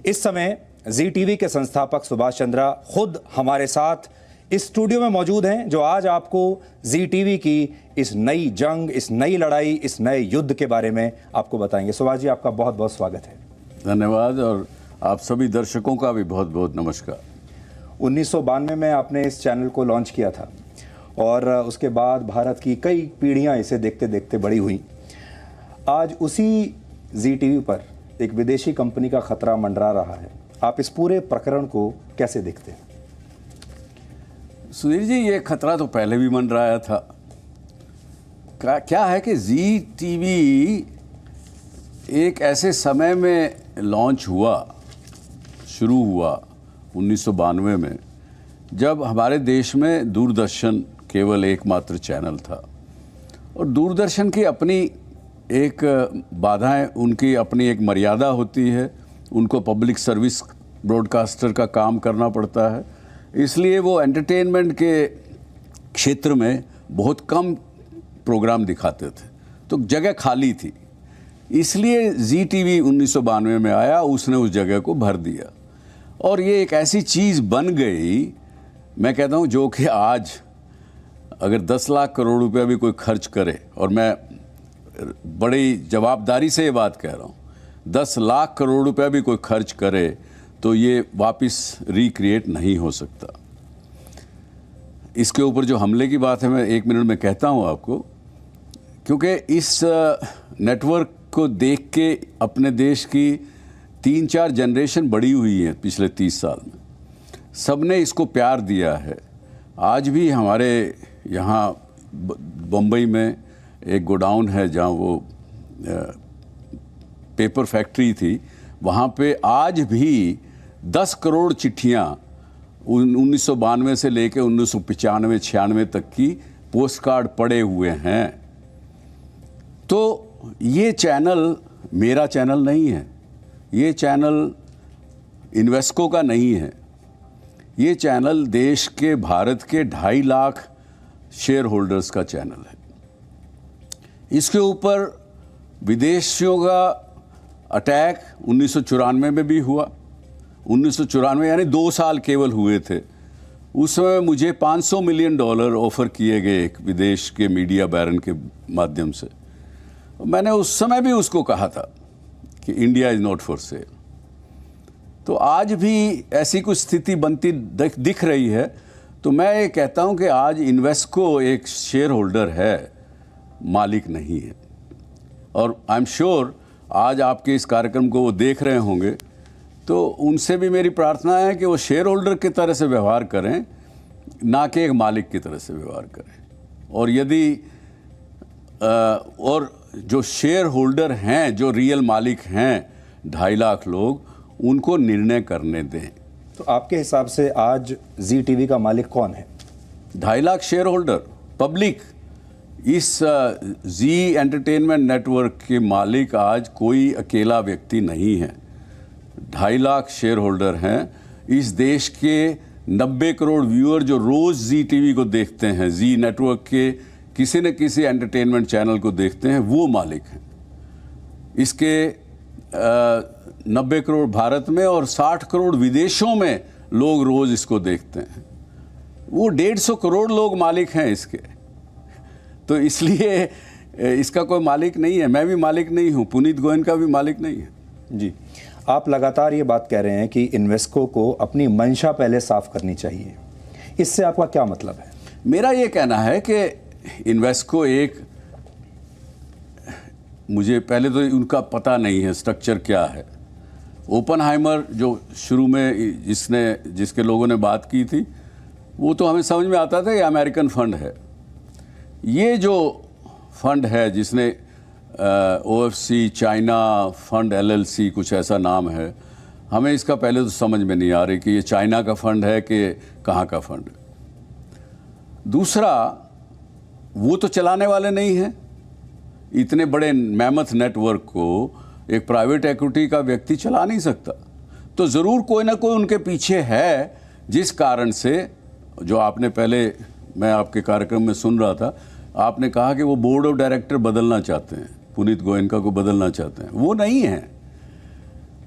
इस समय जी टीवी के संस्थापक सुभाष चंद्रा खुद हमारे साथ इस स्टूडियो में मौजूद हैं, जो आज आपको जी टीवी की इस नई जंग, इस नई लड़ाई, इस नए युद्ध के बारे में आपको बताएंगे। सुभाष जी, आपका बहुत बहुत स्वागत है। धन्यवाद, और आप सभी दर्शकों का भी बहुत बहुत नमस्कार। 1992 में आपने इस चैनल को लॉन्च किया था और उसके बाद भारत की कई पीढ़ियां इसे देखते देखते बड़ी हुई। आज उसी जी टीवी पर एक विदेशी कंपनी का खतरा मंडरा रहा है। आप इस पूरे प्रकरण को कैसे देखते हैं? सुधीर जी, ये खतरा तो पहले भी मंडराया था। क्या है कि जी टीवी एक ऐसे समय में लॉन्च हुआ, शुरू हुआ 1992 में, जब हमारे देश में दूरदर्शन केवल एकमात्र चैनल था। और दूरदर्शन की अपनी एक बाधाएं, उनकी अपनी एक मर्यादा होती है। उनको पब्लिक सर्विस ब्रॉडकास्टर का काम करना पड़ता है, इसलिए वो एंटरटेनमेंट के क्षेत्र में बहुत कम प्रोग्राम दिखाते थे, तो जगह खाली थी। इसलिए जी टीवी 1992 में आया, उसने उस जगह को भर दिया और ये एक ऐसी चीज़ बन गई, मैं कहता हूँ, जो कि आज अगर 10 लाख करोड़ रुपया भी कोई खर्च करे, और मैं बड़ी जवाबदारी से ये बात कह रहा हूँ, 10 लाख करोड़ रुपया भी कोई खर्च करे तो ये वापस रिक्रिएट नहीं हो सकता। इसके ऊपर जो हमले की बात है, मैं 1 मिनट में कहता हूँ आपको, क्योंकि इस नेटवर्क को देख के अपने देश की 3-4 जनरेशन बड़ी हुई है पिछले 30 साल में। सबने इसको प्यार दिया है। आज भी हमारे यहाँ बम्बई में एक गोडाउन है जहाँ वो पेपर फैक्ट्री थी, वहाँ पे आज भी 10 करोड़ चिट्ठियाँ 1992 से लेकर 1995-96 तक की पोस्ट कार्ड पड़े हुए हैं। तो ये चैनल मेरा चैनल नहीं है, ये चैनल इन्वेस्को का नहीं है, ये चैनल देश के, भारत के 2.5 लाख शेयर होल्डर्स का चैनल है। इसके ऊपर विदेशियों का अटैक 1994 में भी हुआ। 1994 यानी 2 साल केवल हुए थे। उस समय मुझे $500 मिलियन ऑफर किए गए एक विदेश के मीडिया बैरन के माध्यम से। मैंने उस समय भी उसको कहा था कि India is not for sale. तो आज भी ऐसी कुछ स्थिति बनती दिख रही है। तो मैं ये कहता हूँ कि आज इन्वेस्को एक शेयर होल्डर है, मालिक नहीं है। और आई एम श्योर आज आपके इस कार्यक्रम को वो देख रहे होंगे, तो उनसे भी मेरी प्रार्थना है कि वो शेयर होल्डर की तरह से व्यवहार करें, ना कि एक मालिक की तरह से व्यवहार करें। और यदि और जो शेयर होल्डर हैं, जो रियल मालिक हैं 2.5 लाख लोग, उनको निर्णय करने दें। तो आपके हिसाब से आज जी टीवी का मालिक कौन है? 2.5 लाख शेयर होल्डर, पब्लिक। इस जी एंटरटेनमेंट नेटवर्क के मालिक आज कोई अकेला व्यक्ति नहीं है। 2.5 लाख शेयर होल्डर हैं। इस देश के 90 करोड़ व्यूअर जो रोज़ जी टीवी को देखते हैं, जी नेटवर्क के किसी न किसी एंटरटेनमेंट चैनल को देखते हैं, वो मालिक हैं। इसके 90 करोड़ भारत में और 60 करोड़ विदेशों में लोग रोज़ इसको देखते हैं। वो 150 करोड़ लोग मालिक हैं इसके। तो इसलिए इसका कोई मालिक नहीं है। मैं भी मालिक नहीं हूँ, पुनीत गोयन का भी मालिक नहीं है। जी, आप लगातार ये बात कह रहे हैं कि इन्वेस्को को अपनी मंशा पहले साफ करनी चाहिए। इससे आपका क्या मतलब है? मेरा ये कहना है कि इन्वेस्को एक, मुझे पहले तो उनका पता नहीं है स्ट्रक्चर क्या है। ओपनहाइमर जो शुरू में जिसके लोगों ने बात की थी, वो तो हमें समझ में आता था ये अमेरिकन फंड है। ये जो फंड है जिसने OFC चाइना फंड LLC कुछ ऐसा नाम है, हमें इसका पहले तो समझ में नहीं आ रही कि ये चाइना का फंड है कि कहाँ का फंड है। दूसरा, वो तो चलाने वाले नहीं हैं। इतने बड़े मैमथ नेटवर्क को एक प्राइवेट इक्विटी का व्यक्ति चला नहीं सकता। तो ज़रूर कोई ना कोई उनके पीछे है, जिस कारण से, जो आपने पहले, मैं आपके कार्यक्रम में सुन रहा था, आपने कहा कि वो बोर्ड ऑफ डायरेक्टर बदलना चाहते हैं, पुनीत गोयनका को बदलना चाहते हैं। वो नहीं है।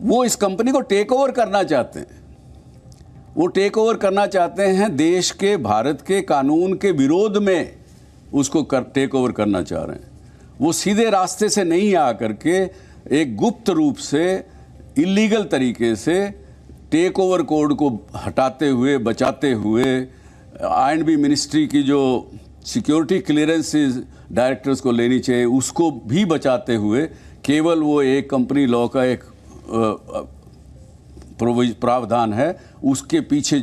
वो इस कंपनी को टेक ओवर करना चाहते हैं। वो टेक ओवर करना चाहते हैं, देश के, भारत के कानून के विरोध में उसको टेक ओवर करना चाह रहे हैं। वो सीधे रास्ते से नहीं आ करके एक गुप्त रूप से, इलीगल तरीके से टेक ओवर कोड को हटाते हुए, बचाते हुए, I&B मिनिस्ट्री की जो सिक्योरिटी क्लियरेंसेस डायरेक्टर्स को लेनी चाहिए उसको भी बचाते हुए, केवल वो एक कंपनी लॉ का एक प्रावधान है उसके पीछे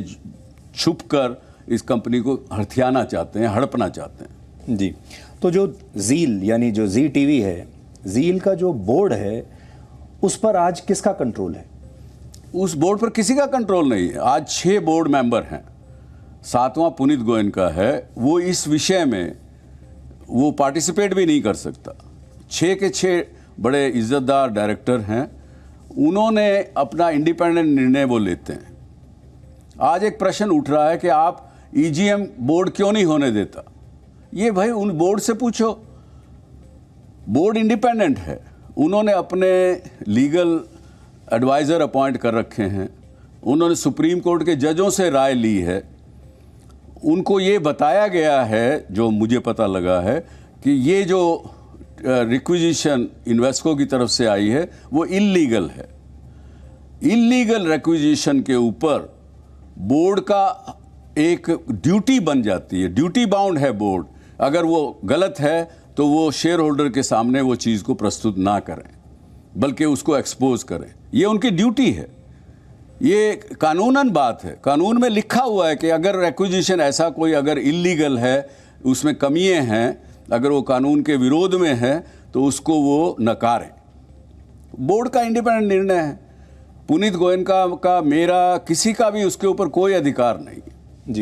छुपकर इस कंपनी को हथियाना चाहते हैं, हड़पना चाहते हैं। जी, तो जो ज़ील यानी जो जी टीवी है, ज़ील का जो बोर्ड है उस पर आज किसका कंट्रोल है? उस बोर्ड पर किसी का कंट्रोल नहीं है। आज 6 बोर्ड मेंबर हैं, 7वां पुनीत गोयनका है। वो इस विषय में वो पार्टिसिपेट भी नहीं कर सकता। 6 के 6 बड़े इज्जतदार डायरेक्टर हैं, उन्होंने अपना इंडिपेंडेंट निर्णय वो लेते हैं। आज एक प्रश्न उठ रहा है कि आप ईजीएम बोर्ड क्यों नहीं होने देता? ये भाई उन बोर्ड से पूछो। बोर्ड इंडिपेंडेंट है, उन्होंने अपने लीगल एडवाइज़र अपॉइंट कर रखे हैं, उन्होंने सुप्रीम कोर्ट के जजों से राय ली है। उनको ये बताया गया है, जो मुझे पता लगा है, कि ये जो रिक्विजिशन इन्वेस्को की तरफ से आई है वो इल्लीगल है। इल्लीगल रिक्विजिशन के ऊपर बोर्ड का एक ड्यूटी बन जाती है, ड्यूटी बाउंड है बोर्ड। अगर वो गलत है तो वो शेयर होल्डर के सामने वो चीज़ को प्रस्तुत ना करें, बल्कि उसको एक्सपोज करें। ये उनकी ड्यूटी है, ये कानूनन बात है। कानून में लिखा हुआ है कि अगर रिक्विजिशन ऐसा कोई अगर इल्लीगल है, उसमें कमियां हैं, अगर वो कानून के विरोध में है तो उसको वो नकारें। बोर्ड का इंडिपेंडेंट निर्णय है। पुनीत गोयनका का, मेरा, किसी का भी उसके ऊपर कोई अधिकार नहीं।